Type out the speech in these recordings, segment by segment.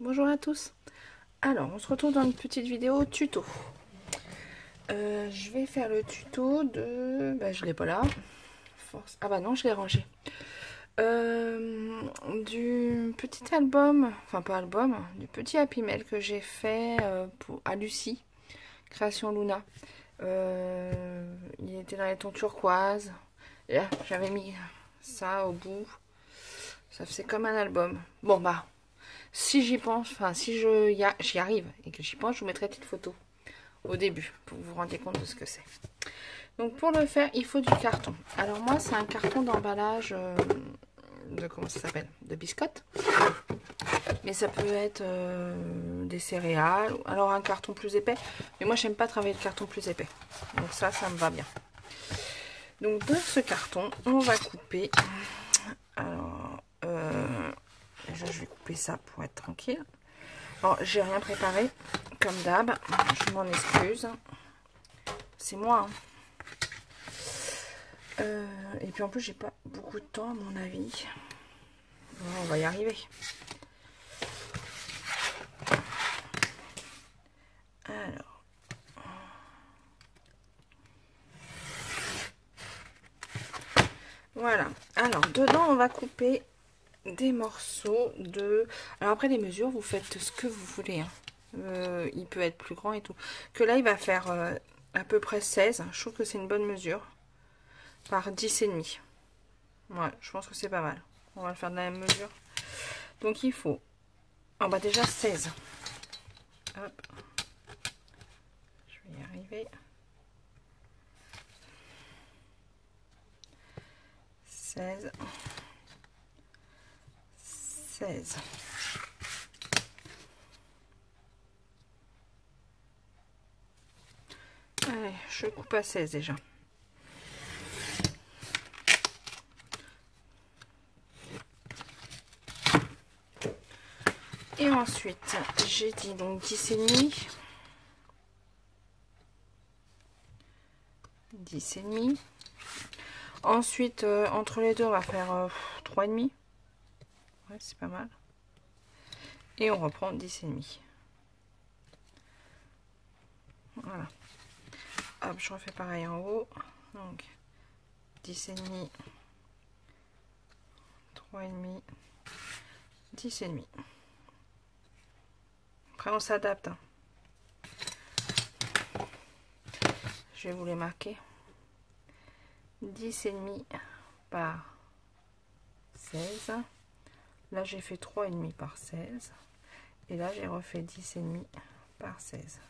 Bonjour à tous. Alors, on se retrouve dans une petite vidéo tuto. Je vais faire le tuto de... je l'ai pas là. Force. Ah bah non, je l'ai rangé. Du petit album, enfin pas album, du petit Happy Mail que j'ai fait à Lucie, création Luna. Il était dans les tons turquoise. Et là, j'avais mis ça au bout. Ça faisait comme un album. Bon bah, si j'y pense, enfin si j'y arrive et que j'y pense, je vous mettrai une petite photo au début pour que vous vous rendiez compte de ce que c'est. Donc pour le faire, il faut du carton. Alors moi, c'est un carton d'emballage de comment ça s'appelle, de biscottes. Mais ça peut être des céréales. Alors un carton plus épais. Mais moi, j'aime pas travailler le carton plus épais. Donc ça me va bien. Donc de ce carton, on va couper. Alors, déjà, je vais couper ça pour être tranquille. Bon, j'ai rien préparé, comme d'hab. Je m'en excuse. C'est moi. Et puis en plus, j'ai pas beaucoup de temps, à mon avis. Bon, on va y arriver. Alors. Voilà. Alors, dedans, on va couper des morceaux de... Alors après, les mesures, vous faites ce que vous voulez. Hein. Il peut être plus grand et tout. Que là, il va faire à peu près 16. Je trouve que c'est une bonne mesure. Par 10,5. Ouais, je pense que c'est pas mal. On va le faire de la même mesure. Donc, il faut... Oh, bah déjà 16. Hop. Je vais y arriver. 16. 16. Allez, je coupe à 16 déjà. Et ensuite, j'ai dit donc 10,5. 10,5. Ensuite, entre les deux, on va faire 3,5. Ouais, c'est pas mal. Et on reprend 10,5. Voilà. Hop, je refais pareil en haut. Donc, 10,5. 3,5. 10,5. Après, on s'adapte. Hein. Je vais vous les marquer. 10,5 par 16. Là, j'ai fait 3,5 par 16. Et là, j'ai refait 10,5 par 16.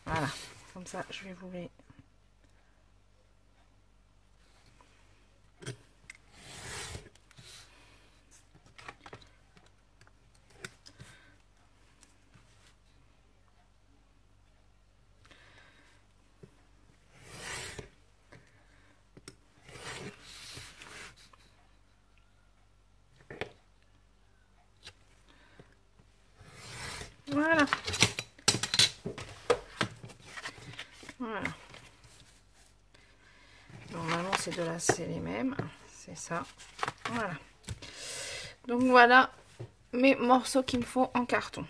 Voilà. Comme ça, je vais vous les... Voilà. Voilà. Normalement, c'est de là, c'est les mêmes. C'est ça. Voilà. Donc, voilà mes morceaux qu'il me faut en carton.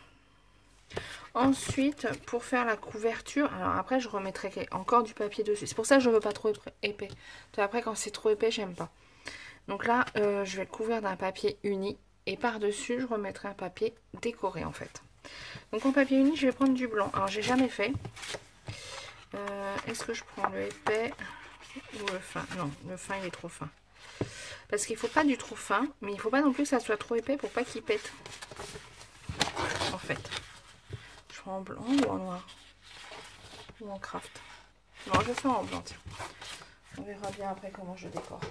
Ensuite, pour faire la couverture, alors après, je remettrai encore du papier dessus. C'est pour ça que je ne veux pas trop épais. Après, quand c'est trop épais, j'aime pas. Donc là, je vais le couvrir d'un papier uni. Et par-dessus, je remettrai un papier décoré, en fait. Donc, en papier uni, je vais prendre du blanc. Alors, j'ai jamais fait. Est-ce que je prends le épais ou le fin? Non, le fin, il est trop fin. Parce qu'il ne faut pas du trop fin, mais il ne faut pas non plus que ça soit trop épais pour pas qu'il pète. En fait. Je prends en blanc ou en noir? Ou en craft? Non, je fais en blanc, tiens. On verra bien après comment je décore.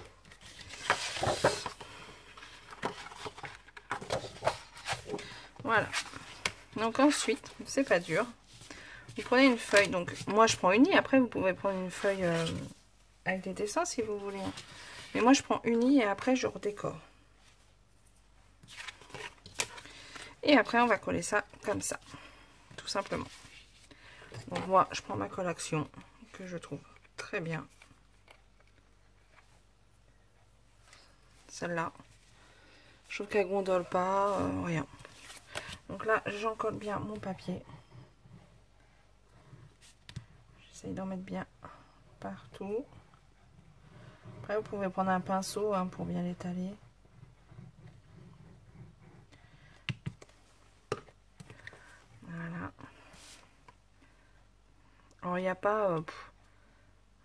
Voilà. Donc ensuite, c'est pas dur. Vous prenez une feuille. Donc moi, je prends uni. Après, vous pouvez prendre une feuille avec des dessins si vous voulez. Mais moi, je prends uni et après, je redécore. Et après, on va coller ça comme ça. Tout simplement. Donc moi, je prends ma colle Action que je trouve très bien. Celle-là. Je trouve qu'elle gondole pas, rien. Donc là, j'encolle bien mon papier. J'essaye d'en mettre bien partout. Après, vous pouvez prendre un pinceau hein, pour bien l'étaler. Voilà. Alors, il n'y a pas...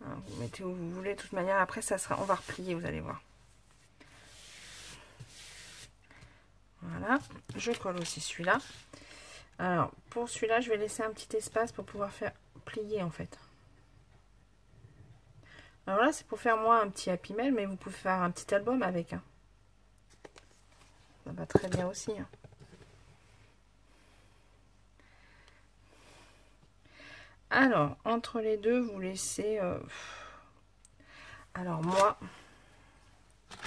vous mettez où vous voulez. De toute manière, après, ça sera... On va replier, vous allez voir. Voilà. Je colle aussi celui-là. Alors, pour celui-là, je vais laisser un petit espace pour pouvoir faire plier, en fait. Alors là, c'est pour faire moi un petit Happy Mail, mais vous pouvez faire un petit album avec. Hein. Ça va très bien aussi. Hein. Alors, entre les deux, vous laissez... Alors, moi...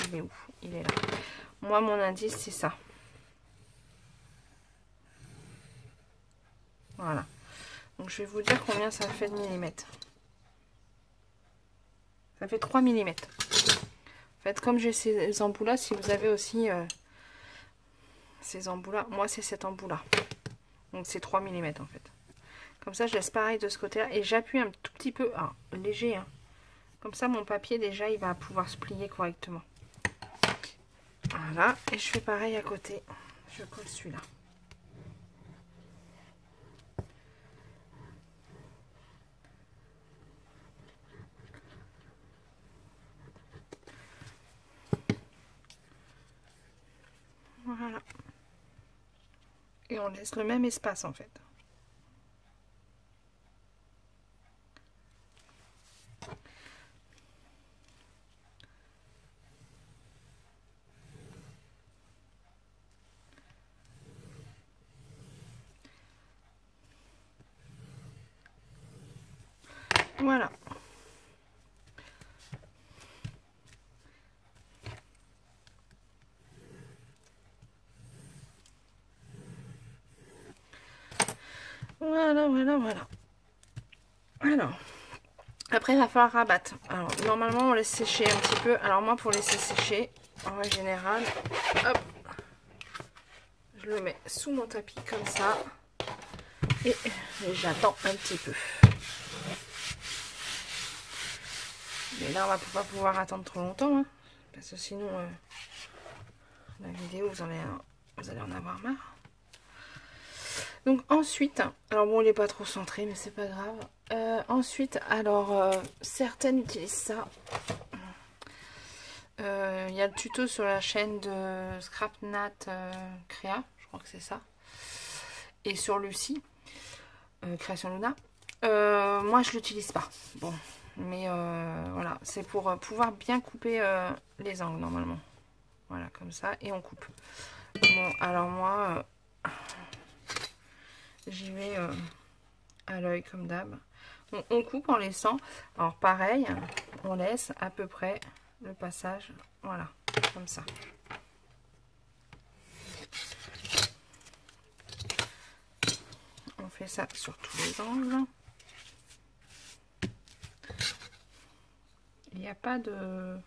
Il est où? Il est là. Moi, mon indice, c'est ça. Voilà. Donc, je vais vous dire combien ça fait de millimètres. Ça fait 3 mm. En fait, comme j'ai ces embouts-là, si vous avez aussi ces embouts-là, moi, c'est cet embout-là. Donc, c'est 3 mm, en fait. Comme ça, je laisse pareil de ce côté-là. Et j'appuie un tout petit peu, léger. Hein. Comme ça, mon papier, déjà, il va pouvoir se plier correctement. Voilà. Et je fais pareil à côté. Je colle celui-là. Voilà. Et on laisse le même espace, en fait. Voilà. Voilà. Alors, après, il va falloir rabattre. Alors, normalement, on laisse sécher un petit peu. Alors, moi, pour laisser sécher, en règle générale, hop, je le mets sous mon tapis comme ça. Et j'attends un petit peu. Mais là, on va pas pouvoir attendre trop longtemps. Hein, parce que sinon, la vidéo, vous allez en avoir marre. Donc ensuite, alors bon, il n'est pas trop centré, mais c'est pas grave. Ensuite, alors, certaines utilisent ça. Il y a le tuto sur la chaîne de Scrapnat Créa, je crois que c'est ça. Et sur Lucie, Création Luna. Moi, je l'utilise pas. Bon, mais voilà, c'est pour pouvoir bien couper les angles normalement. Voilà, comme ça, et on coupe. Bon, alors moi... j'y vais à l'œil comme d'hab. On coupe en laissant. Alors pareil, on laisse à peu près le passage. Voilà, comme ça. On fait ça sur tous les angles. Il n'y a pas de...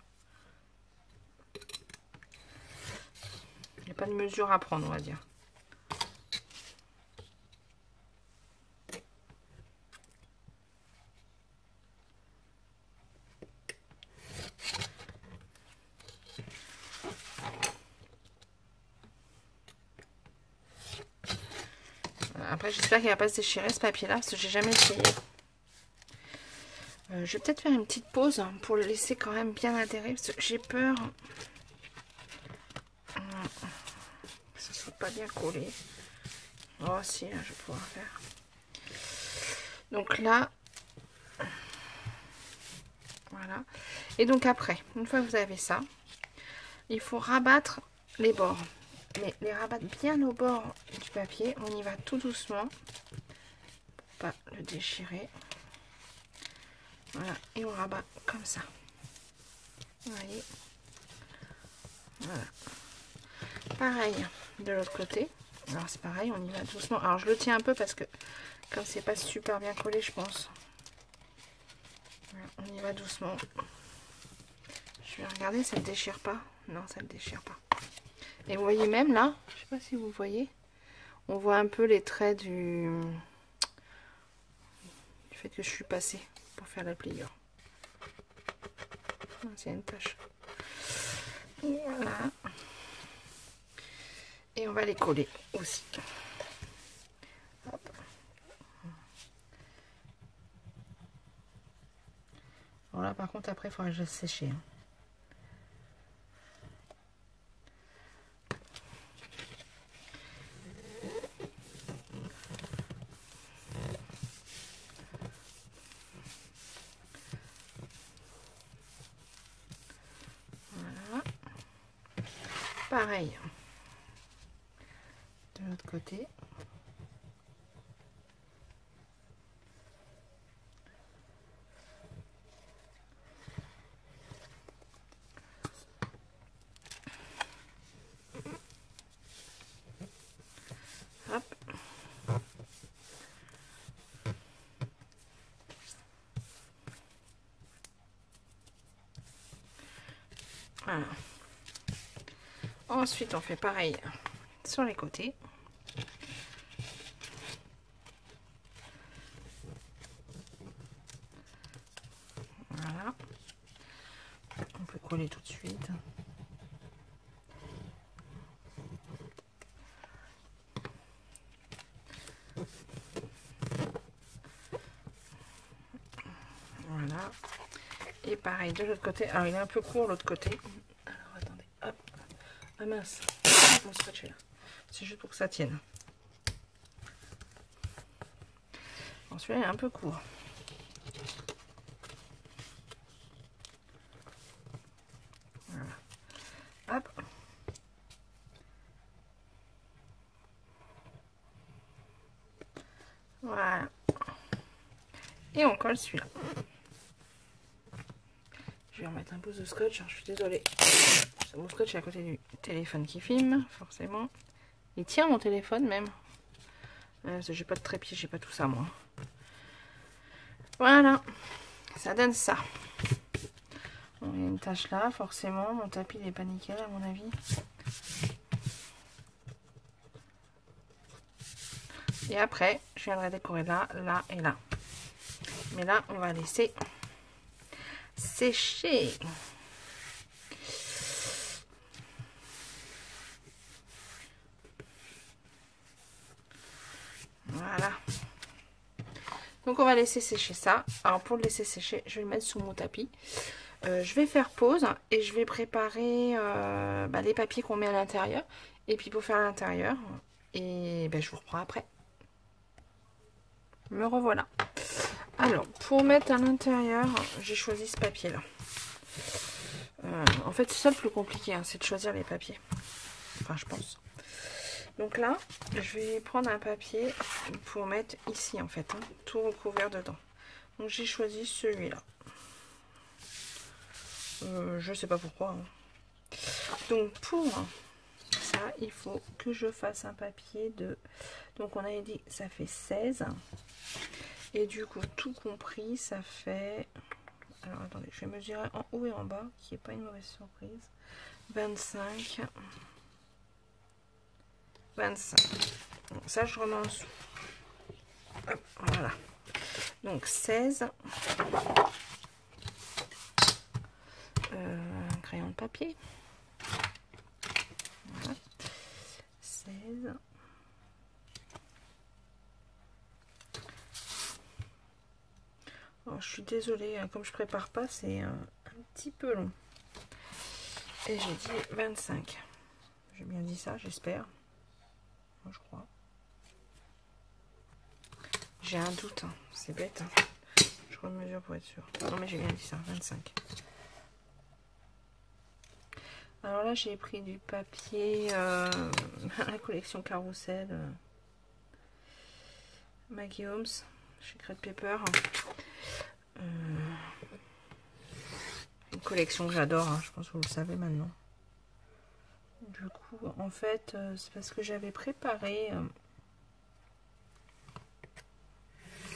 Il n'y a pas de mesure à prendre, on va dire. Après, j'espère qu'il ne va pas se déchirer ce papier-là, parce que j'ai jamais essayé. Je vais peut-être faire une petite pause pour le laisser quand même bien adhérer, parce que j'ai peur que ça ne soit pas bien collé. Oh si, là, je vais pouvoir faire. Donc là, voilà. Et donc après, une fois que vous avez ça, il faut rabattre les bords. Mais les rabattre bien au bord du papier. On y va tout doucement pour pas le déchirer. Voilà, et on rabat comme ça. Vous voyez. Voilà. Pareil de l'autre côté. Alors c'est pareil, on y va doucement. Alors je le tiens un peu parce que comme c'est pas super bien collé, je pense. Voilà, on y va doucement. Je vais regarder, ça ne déchire pas. Non, ça ne déchire pas. Et vous voyez même là, je sais pas si vous voyez, On voit un peu les traits du fait que je suis passée pour faire la pliure. Il y a une tache. Voilà. Et on va les coller aussi. Hop. Voilà, par contre, après, il faudra que je laisse sécher. Hein. Voilà. Pareil. De l'autre côté. Hop. Voilà. Ensuite, on fait pareil sur les côtés. Voilà. On peut coller tout de suite. Voilà. Et pareil de l'autre côté. Alors, il est un peu court l'autre côté. Alors, attendez. Hop. Ah mince. Mon scotch est là. C'est juste pour que ça tienne. Bon, celui-là est un peu court. Voilà. Hop. Voilà. Et on colle celui-là. Je vais remettre un peu de scotch. Je suis désolée. Mon scotch est à côté du téléphone qui filme, forcément. Il tient mon téléphone même. J'ai pas de trépied, j'ai pas tout ça moi. Voilà. Ça donne ça. Bon, il y a une tache là, forcément. Mon tapis n'est pas nickel à mon avis. Et après, je viendrai décorer là, là et là. Mais là, on va laisser sécher. Voilà. Donc, on va laisser sécher ça. Alors, pour le laisser sécher, je vais le mettre sous mon tapis. Je vais faire pause et je vais préparer les papiers qu'on met à l'intérieur. Et puis, pour faire l'intérieur, et je vous reprends après. Me revoilà. Alors, pour mettre à l'intérieur, j'ai choisi ce papier-là. En fait, c'est ça le plus compliqué, hein, c'est de choisir les papiers. Enfin, je pense. Donc là, je vais prendre un papier pour mettre ici, en fait, hein, tout recouvert dedans. Donc, j'ai choisi celui-là. Je sais pas pourquoi. Hein. Donc, pour ça, il faut que je fasse un papier de... Donc, on avait dit, ça fait 16. Et du coup, tout compris, ça fait... Alors, attendez, je vais mesurer en haut et en bas, qui n'est pas une mauvaise surprise. 25. 25. Donc, ça, je remets en dessous. Hop, voilà. Donc, 16. Crayon de papier. Voilà. 16. Alors, je suis désolée, hein, comme je prépare pas, c'est un petit peu long. Et j'ai dit 25. J'ai bien dit ça, j'espère. Moi, je crois. J'ai un doute, hein. C'est bête. Hein. Je remesure pour être sûr. Non, mais j'ai bien dit ça, 25. Alors là, j'ai pris du papier, la collection Carousel, Maggie Holmes, chez Crête Paper. Une collection que j'adore, hein, je pense que vous le savez maintenant. Du coup, en fait, c'est parce que j'avais préparé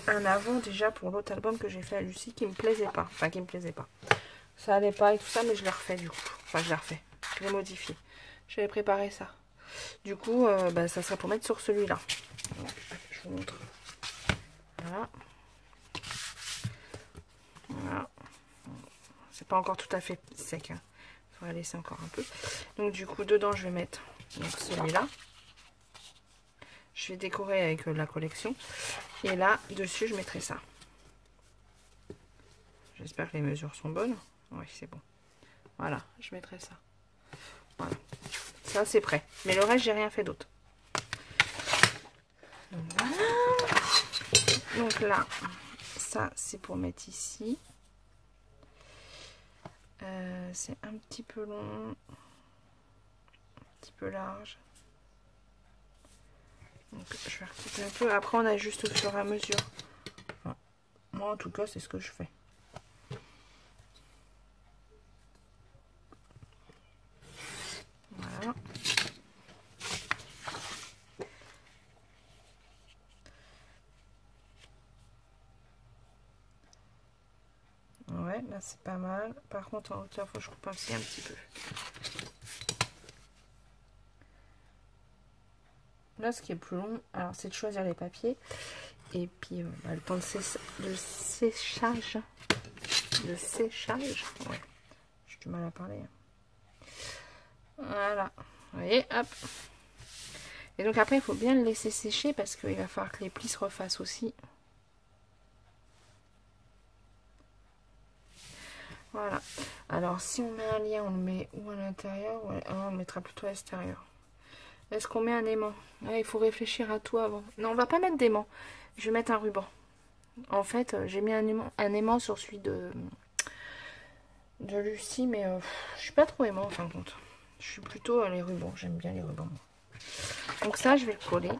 un avant déjà pour l'autre album que j'ai fait à Lucie qui me plaisait pas. Enfin, qui me plaisait pas. Ça allait pas et tout ça, mais je l'ai refait du coup. Enfin, je l'ai refait. Je l'ai modifié. J'avais préparé ça. Du coup, bah, ça sera pour mettre sur celui-là. Je vous montre. Voilà. Voilà. C'est pas encore tout à fait sec. Hein. Il faudra laisser encore un peu. Donc du coup, dedans, je vais mettre celui-là. Je vais décorer avec la collection. Et là, dessus, je mettrai ça. J'espère que les mesures sont bonnes. Oui, c'est bon. Voilà, je mettrai ça. Voilà. Ça, c'est prêt. Mais le reste, j'ai rien fait d'autre. Donc, voilà. Donc là, ça, c'est pour mettre ici. C'est un petit peu long. Un petit peu large. Donc, je vais recouper un peu. Après, on ajuste au fur et à mesure. Enfin, moi, en tout cas, c'est ce que je fais. Voilà. Ouais, là, c'est pas mal. Par contre, en hauteur, il faut que je coupe aussi un petit peu. Là, ce qui est plus long, alors c'est de choisir les papiers. Et puis, bah, le temps de séchage. De séchage. Ouais. J'ai du mal à parler. Hein. Voilà. Vous voyez, hop. Et donc après, il faut bien le laisser sécher parce qu'il va falloir que les plis se refassent aussi. Voilà. Alors, si on met un lien, on le met où à l'intérieur ou on le mettra plutôt à l'extérieur. Est-ce qu'on met un aimant? Il faut réfléchir à tout avant. Non, on va pas mettre d'aimant. Je vais mettre un ruban. En fait, j'ai mis un aimant sur celui de Lucie, mais je suis pas trop aimant en fin de compte. Je suis plutôt les rubans. J'aime bien les rubans. Donc ça, je vais le coller.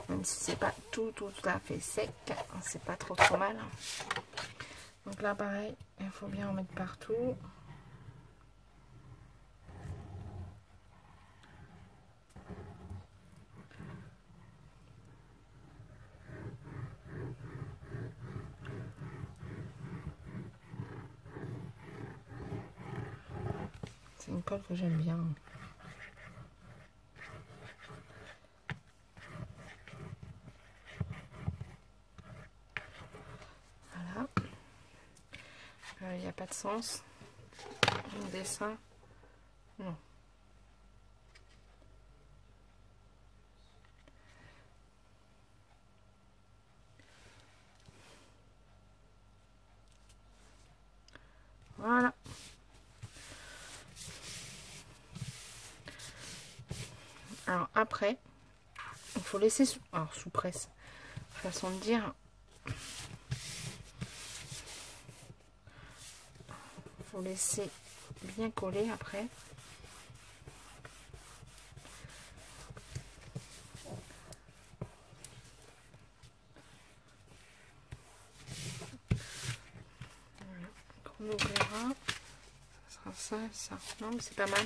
Même si c'est pas tout à fait sec, c'est pas trop mal. Donc là, pareil, il faut bien en mettre partout. C'est une colle que j'aime bien. Voilà. Il n'y a pas de sens. Mon dessin. Non. Voilà. Alors après, il faut laisser sous presse. Façon de dire. Il faut laisser bien coller après. On ouvrira, ça sera ça. Non, mais c'est pas mal.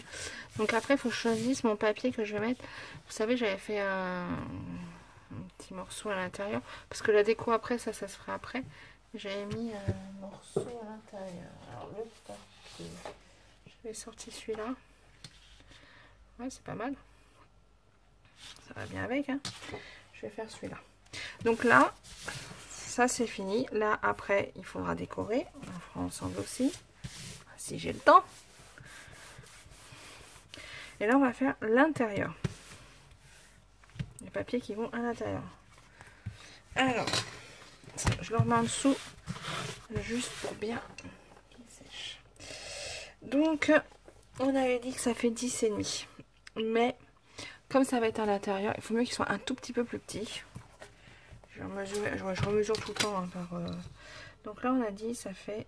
Donc après, il faut que je choisisse mon papier que je vais mettre. Vous savez, j'avais fait un petit morceau à l'intérieur. Parce que la déco après, ça se fera après. J'avais mis un morceau à l'intérieur. Alors, le papier. Je vais sortir celui-là. Ouais, c'est pas mal. Ça va bien avec. Hein. Je vais faire celui-là. Donc là, ça c'est fini. Là, après, il faudra décorer. On en fera ensemble aussi. Si j'ai le temps. Et là, on va faire l'intérieur. Les papiers qui vont à l'intérieur. Alors, je le remets en dessous. Juste pour bien qu'il sèche. Donc, on avait dit que ça fait 10,5. Mais, comme ça va être à l'intérieur, il faut mieux qu'il soit un tout petit peu plus petit. Je remesure tout le temps. Hein, Donc là, on a dit, ça fait...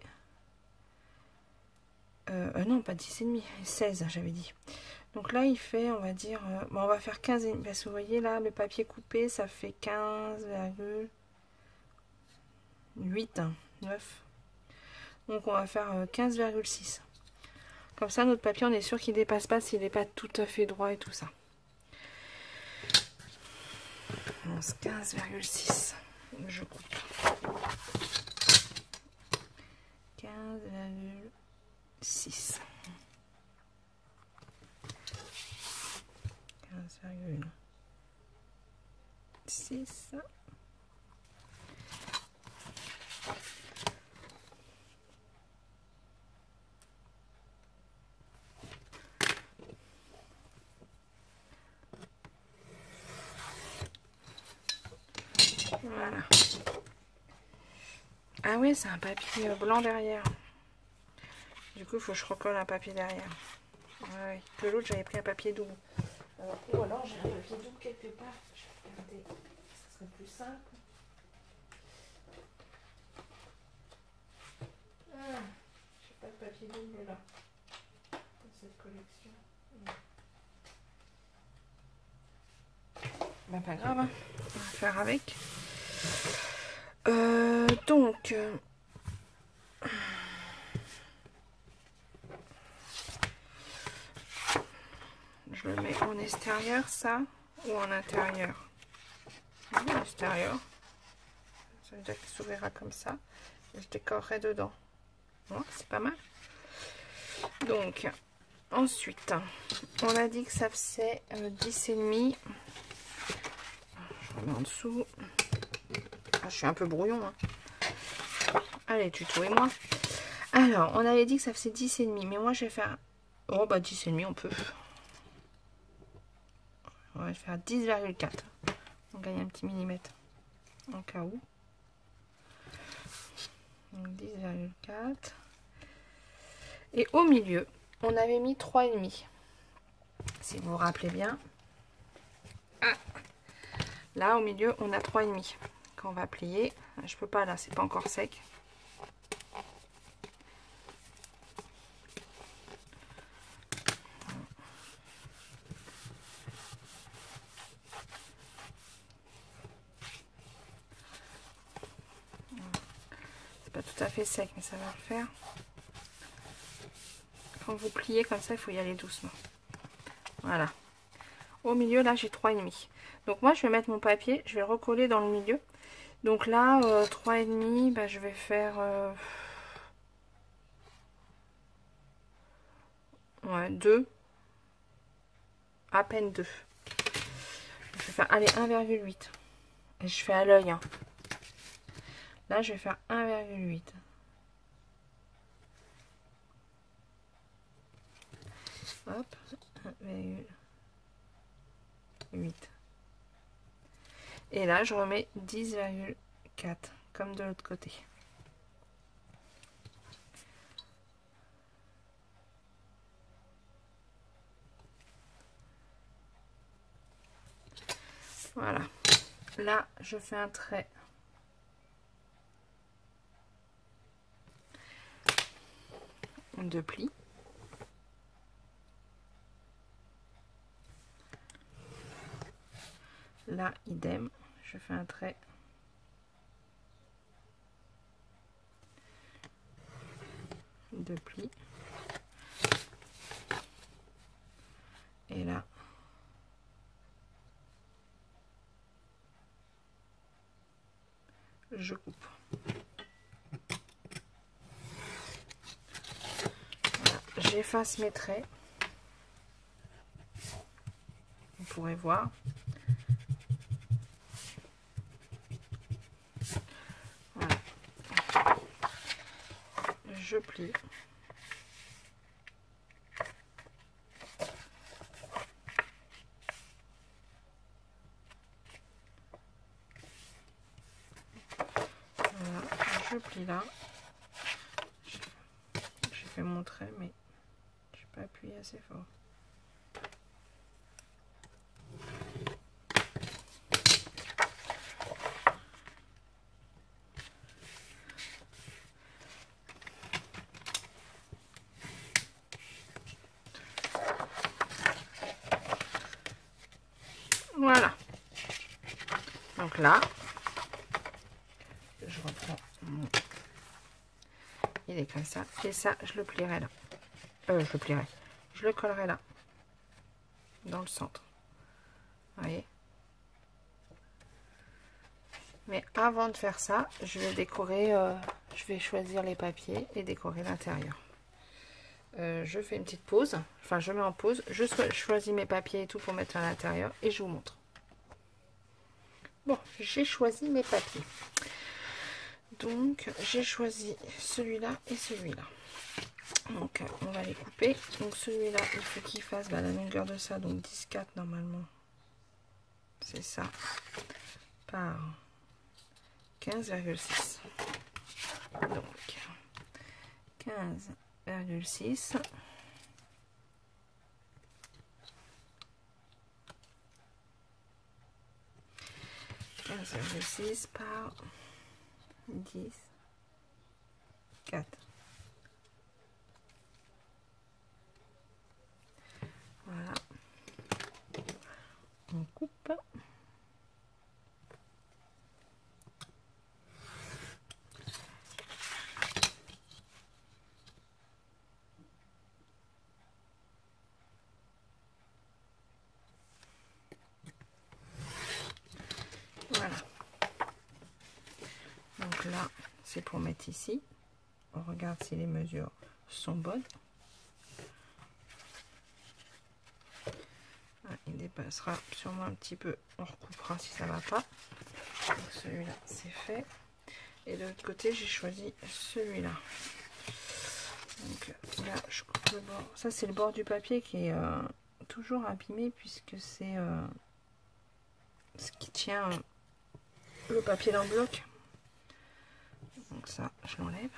non, pas 10,5. 16, j'avais dit. Donc là, il fait, on va dire... bon, on va faire 15,5. Parce que vous voyez, là, le papier coupé, ça fait 15,8. 9. Donc, on va faire 15,6. Comme ça, notre papier, on est sûr qu'il ne dépasse pas s'il n'est pas tout à fait droit et tout ça. 15,6. Je coupe. 15,6. 1,6. Voilà. Ah oui, c'est un papier blanc derrière. Du coup, il faut que je recolle un papier derrière. Ouais, que l'autre, j'avais pris un papier double. Ou alors, j'ai un papier double quelque part. Je vais regarder. Ça serait plus simple. Ah, j'ai pas de papier double là. Dans cette collection. Ben, pas grave, hein. On va faire avec. Donc, je le mets en extérieur, ça, ou en intérieur? En extérieur. Ça veut dire qu'il s'ouvrira comme ça. Et je décorerai dedans. Bon, c'est pas mal. Donc, ensuite, on a dit que ça faisait 10,5. Je remets en dessous. Ah, je suis un peu brouillon, hein. Allez, tuto et moi. Alors, on avait dit que ça faisait 10,5. Mais moi, je vais faire... Oh, bah 10,5, on peut. On va faire 10,4. On gagne un petit millimètre. En cas où. Donc 10,4. Et au milieu, on avait mis 3,5. Si vous vous rappelez bien. Ah, là, au milieu, on a 3,5. Quand on va plier, je peux pas là, c'est pas encore sec. C'est pas tout à fait sec, mais ça va le faire. Quand vous pliez comme ça, il faut y aller doucement. Voilà. Au milieu, là, j'ai 3,5. Donc moi, je vais mettre mon papier, je vais le recoller dans le milieu. Donc là, 3,5, bah, je vais faire... ouais, 2. À peine 2. Je vais faire, allez, 1,8. Et je fais à l'œil. Hein. Là, je vais faire 1,8. Hop, 1,8. Et là, je remets 10,4, comme de l'autre côté. Voilà. Là, je fais un trait. De plis. Là, idem, je fais un trait de plis. Et là, je coupe. Voilà. J'efface mes traits. Vous pourrez voir. Voilà. Je plie. Voilà, je plie là. J'ai fait mon trait, mais je n'ai pas appuyé assez fort. Voilà. Donc là, je reprends mon... Il est comme ça. Et ça, je le plierai là. Je le plierai. Je le collerai là. Dans le centre. Vous voyez? Mais avant de faire ça, je vais décorer... je vais choisir les papiers et décorer l'intérieur. je fais une petite pause. Enfin, je mets en pause. Je choisis mes papiers et tout pour mettre à l'intérieur. Et je vous montre. Bon, j'ai choisi mes papiers. Donc, j'ai choisi celui-là et celui-là. Donc, on va les couper. Donc, celui-là, il faut qu'il fasse la longueur de ça. Donc, 10,4 normalement. C'est ça. Par 15,6. Donc, 15,6. Par 10, 4. Voilà. On coupe. Voilà. Donc là, c'est pour mettre ici. On regarde si les mesures sont bonnes. Il dépassera sûrement un petit peu. On recoupera si ça va pas. Donc celui-là, c'est fait. Et de l'autre côté, j'ai choisi celui-là. Donc là, je coupe le bord. Ça, c'est le bord du papier qui est toujours abîmé puisque c'est ce qui tient le papier dans le bloc. Donc ça, je l'enlève.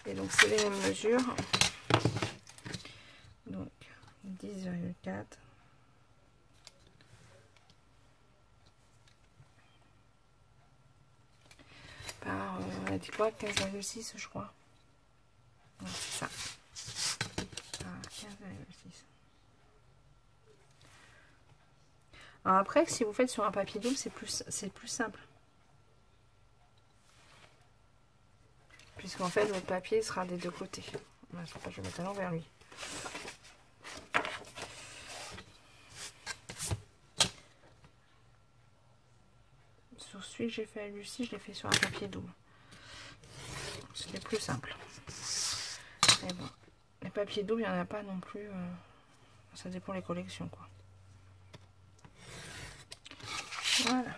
Et donc, c'est les mêmes mesures. Donc, 10,4. Par, on a dit quoi, 15,6 je crois. Ouais, c'est ça. Par 15,6. Alors après, si vous faites sur un papier double, c'est plus simple. Puisqu'en fait, votre papier sera des deux côtés. Je vais mettre à l'envers lui. Sur celui que j'ai fait à Lucie, je l'ai fait sur un papier double. C'était plus simple. Et bon, les papiers doubles, il n'y en a pas non plus. Ça dépend des collections, quoi. Voilà.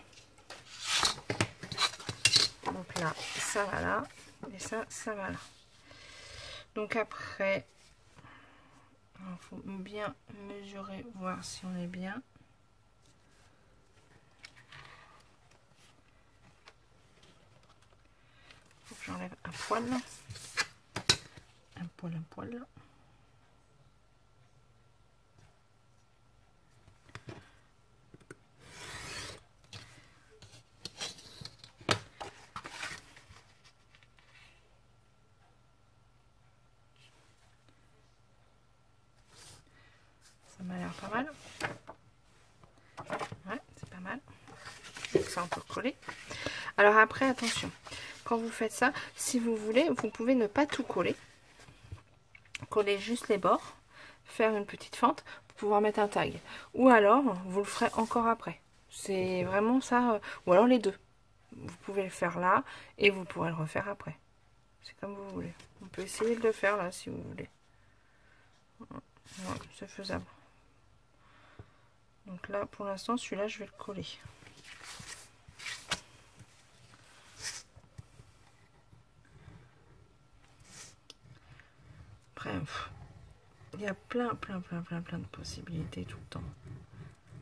Donc là, ça va là. Et ça, ça va là. Donc après, il faut bien mesurer, voir si on est bien. Faut que j'enlève un poil. Un poil. Ça m'a l'air pas mal. Ouais, c'est pas mal. Donc ça, on peut coller. Alors après, attention. Quand vous faites ça, si vous voulez, vous pouvez ne pas tout coller. Coller juste les bords. Faire une petite fente pour pouvoir mettre un tag. Ou alors, vous le ferez encore après. C'est vraiment ça. Ou alors les deux. Vous pouvez le faire là et vous pourrez le refaire après. C'est comme vous voulez. On peut essayer de le faire là si vous voulez. Ouais, c'est faisable. Donc là, pour l'instant, celui-là, je vais le coller. Après, il y a plein de possibilités tout le temps.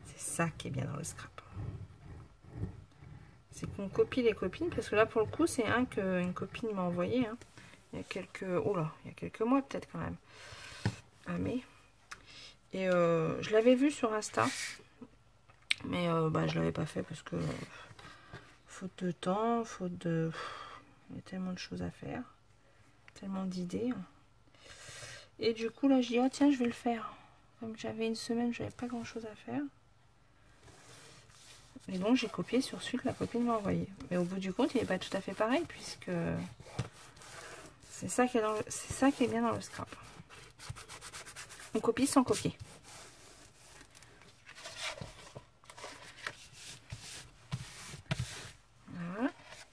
C'est ça qui est bien dans le scrap. C'est qu'on copie les copines, parce que là, pour le coup, c'est un qu'une copine m'a envoyé. Hein. Il y a quelques... Oh là, il y a quelques mois peut-être quand même. Ah mais... Et je l'avais vu sur Insta. Mais bah, je l'avais pas fait parce que... faute de temps, faute de... Il y a tellement de choses à faire. Tellement d'idées. Et du coup, là, je dis, oh tiens, je vais le faire. Comme j'avais une semaine, j'avais pas grand-chose à faire. Et donc, j'ai copié sur celui que la copine m'a envoyé. Mais au bout du compte, il n'est pas tout à fait pareil, puisque c'est ça qui est bien dans le scrap. On copie sans copier. Voilà.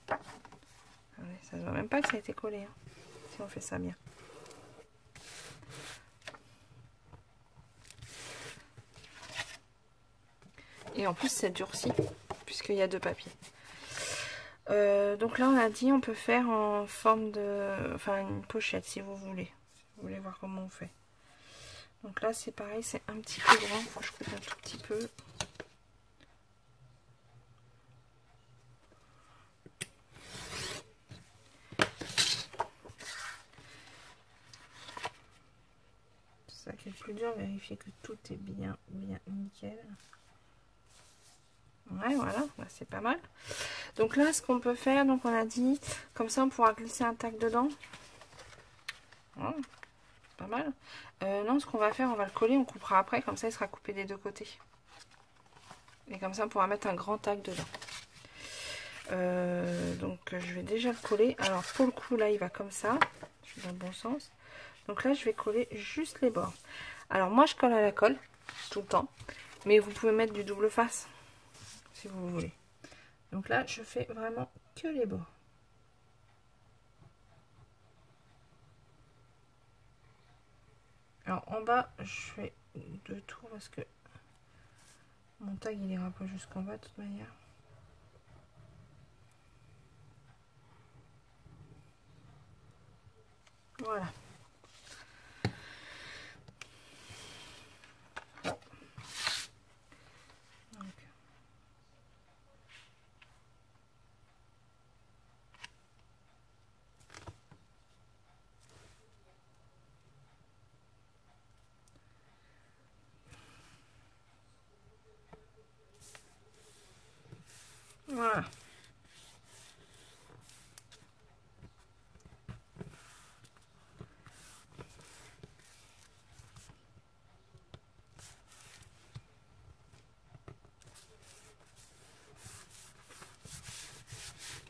Allez, ça ne se voit même pas que ça a été collé, hein, si on fait ça bien. Et en plus c'est durci, puisqu'il y a 2 papiers. Donc là on a dit on peut faire en forme de... Enfin une pochette si vous voulez. Si vous voulez voir comment on fait. Donc là c'est pareil, c'est un petit peu grand. Faut que je coupe un tout petit peu. C'est ça qui est le plus dur, vérifier que tout est bien nickel. Ouais, voilà, c'est pas mal. Donc là, ce qu'on peut faire, donc on a dit, comme ça on pourra glisser un tac dedans. Ouais, pas mal. Non, ce qu'on va faire, on va le coller, on coupera après, comme ça il sera coupé des 2 côtés. Et comme ça on pourra mettre un grand tac dedans. Donc je vais déjà le coller. Alors pour le coup, là il va comme ça. Je suis dans le bon sens. Donc là je vais coller juste les bords. Alors moi je colle à la colle, tout le temps. Mais vous pouvez mettre du double face, si vous voulez. Donc là, je fais vraiment que les bords. Alors en bas, je fais 2 tours parce que mon tag il ira pas jusqu'en bas de toute manière. Voilà. Voilà.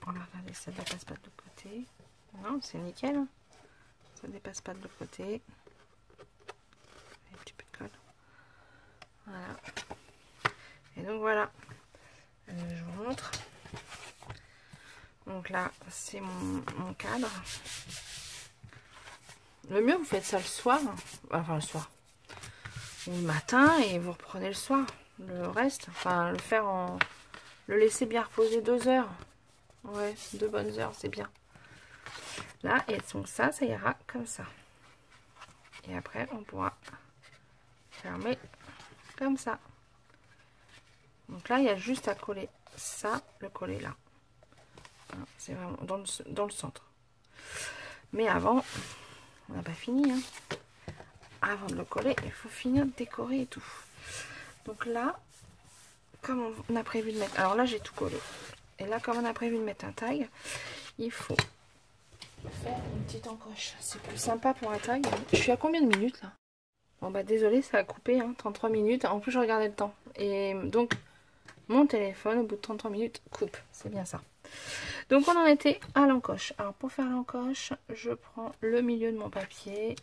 Voilà, regardez, ça dépasse pas de l'autre côté. Non, c'est nickel. Hein. Ça dépasse pas de l'autre côté. Un petit peu de colle. Voilà. Et donc voilà. Je vous montre. Donc là, c'est mon cadre. Le mieux, vous faites ça le soir. Enfin, le soir. Ou le matin et vous reprenez le soir. Le reste, enfin, le faire en... Le laisser bien reposer 2 heures. Ouais, 2 bonnes heures, c'est bien. Là, et donc ça ira comme ça. Et après, on pourra fermer comme ça. Donc là, il y a juste à coller ça, le coller là. C'est vraiment dans le centre. Mais avant, on n'a pas fini. Hein. Avant de le coller, il faut finir de décorer et tout. Donc là, comme on a prévu de mettre... Alors là, j'ai tout collé. Et là, comme on a prévu de mettre un tag, il faut faire une petite encoche. C'est plus sympa pour un tag. Je suis à combien de minutes là? Bon bah désolé, ça a coupé, hein, 33 minutes. En plus, je regardais le temps. Et donc, mon téléphone, au bout de 33 minutes, coupe. C'est bien ça. Donc, on en était à l'encoche. Alors, pour faire l'encoche, je prends le milieu de mon papier.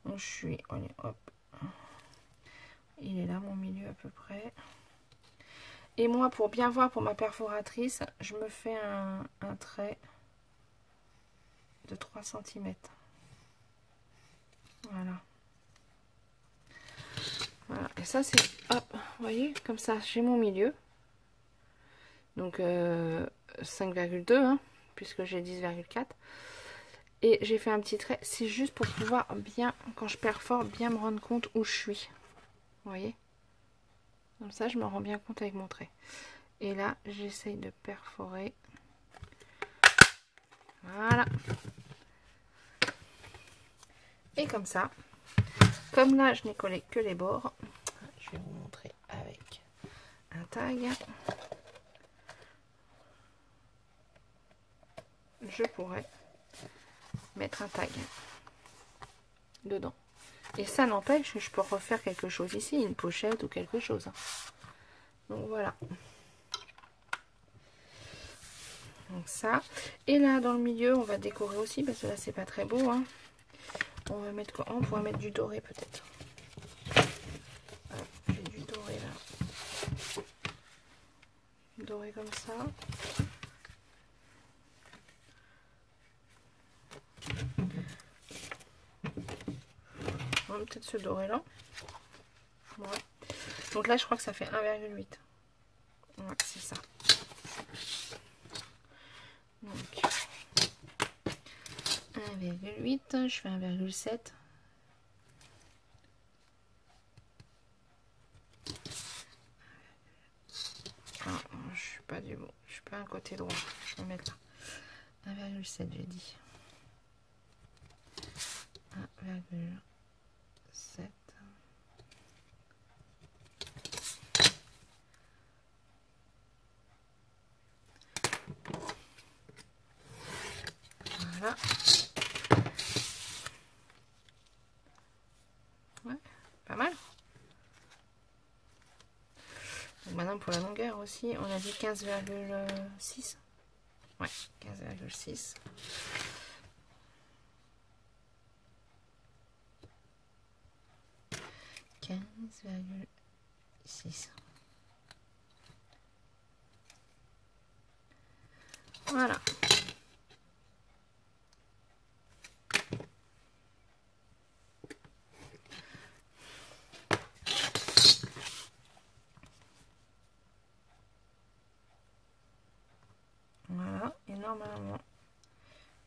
Donc, je suis... Allez, hop. Il est là, mon milieu à peu près. Et moi, pour bien voir pour ma perforatrice, je me fais un trait de 3 cm. Voilà. Voilà. Et ça, c'est... Hop, vous voyez, comme ça, j'ai mon milieu. Donc, 5,2, hein, puisque j'ai 10,4. Et j'ai fait un petit trait. C'est juste pour pouvoir bien, quand je perfore, bien me rendre compte où je suis. Vous voyez? Comme ça, je me rends bien compte avec mon trait. Et là, j'essaye de perforer. Voilà. Et comme ça, comme là, je n'ai collé que les bords, je vais vous montrer avec un tag. Je pourrais mettre un tag dedans. Et ça n'empêche que je peux refaire quelque chose ici, une pochette ou quelque chose. Donc voilà. Donc ça. Et là dans le milieu, on va décorer aussi parce que là c'est pas très beau. Hein. On va mettre quoi? On pourrait mettre du doré peut-être. J'ai du doré là. Doré comme ça. Peut-être ce doré là. Ouais. Donc là je crois que ça fait 1,8. Ouais, c'est ça. Donc 1,8, je fais 1,7. Ah, je suis pas du bon. Je suis pas un côté droit. Je vais mettre là. 1,7, j'ai dit. 1,7. Voilà. Ouais, pas mal. Donc maintenant pour la longueur aussi, on a dit 15,6. Ouais, 15,6. Voilà. Voilà, et normalement,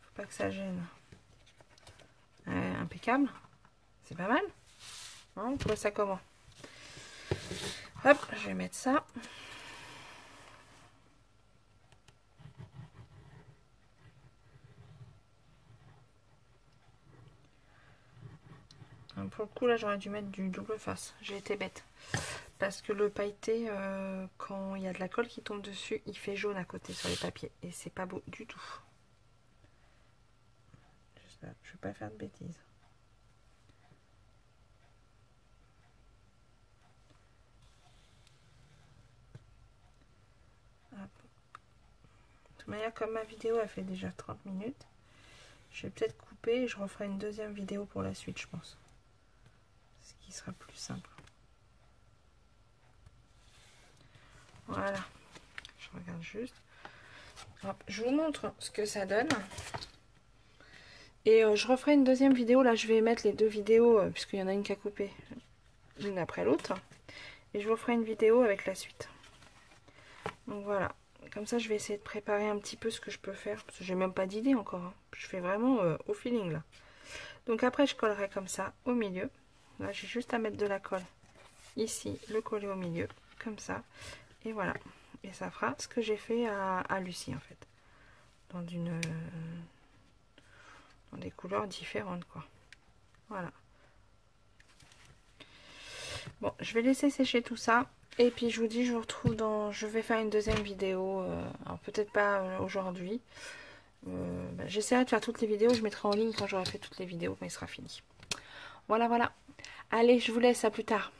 faut pas que ça gêne. Impeccable. C'est pas mal. Hein, on trouve ça comment? Hop, je vais mettre ça. Pour le coup, là, j'aurais dû mettre du double face. J'ai été bête. Parce que le pailleté, quand il y a de la colle qui tombe dessus, il fait jaune à côté sur les papiers. Et c'est pas beau du tout. Je vais pas faire de bêtises. Hop. De toute manière, comme ma vidéo a fait déjà 30 minutes, je vais peut-être couper et je referai une deuxième vidéo pour la suite, je pense. Ce qui sera plus simple. Voilà. Je regarde juste. Hop, je vous montre ce que ça donne. Et je referai une deuxième vidéo. Là, je vais mettre les deux vidéos, puisqu'il y en a une qui a coupé l'une après l'autre. Et je vous ferai une vidéo avec la suite. Donc voilà. Comme ça, je vais essayer de préparer un petit peu ce que je peux faire. Parce que j'ai même pas d'idée encore. Hein. Je fais vraiment au feeling là. Donc après, je collerai comme ça au milieu. Là, j'ai juste à mettre de la colle. Ici, le coller au milieu. Comme ça. Et voilà. Et ça fera ce que j'ai fait à Lucie en fait. Dans des couleurs différentes quoi. Voilà. Bon, je vais laisser sécher tout ça. Et puis je vous dis, je vous retrouve je vais faire une deuxième vidéo. Alors peut-être pas aujourd'hui. J'essaierai de faire toutes les vidéos. Je mettrai en ligne quand j'aurai fait toutes les vidéos, quand il sera fini. Voilà, voilà. Allez, je vous laisse, à plus tard.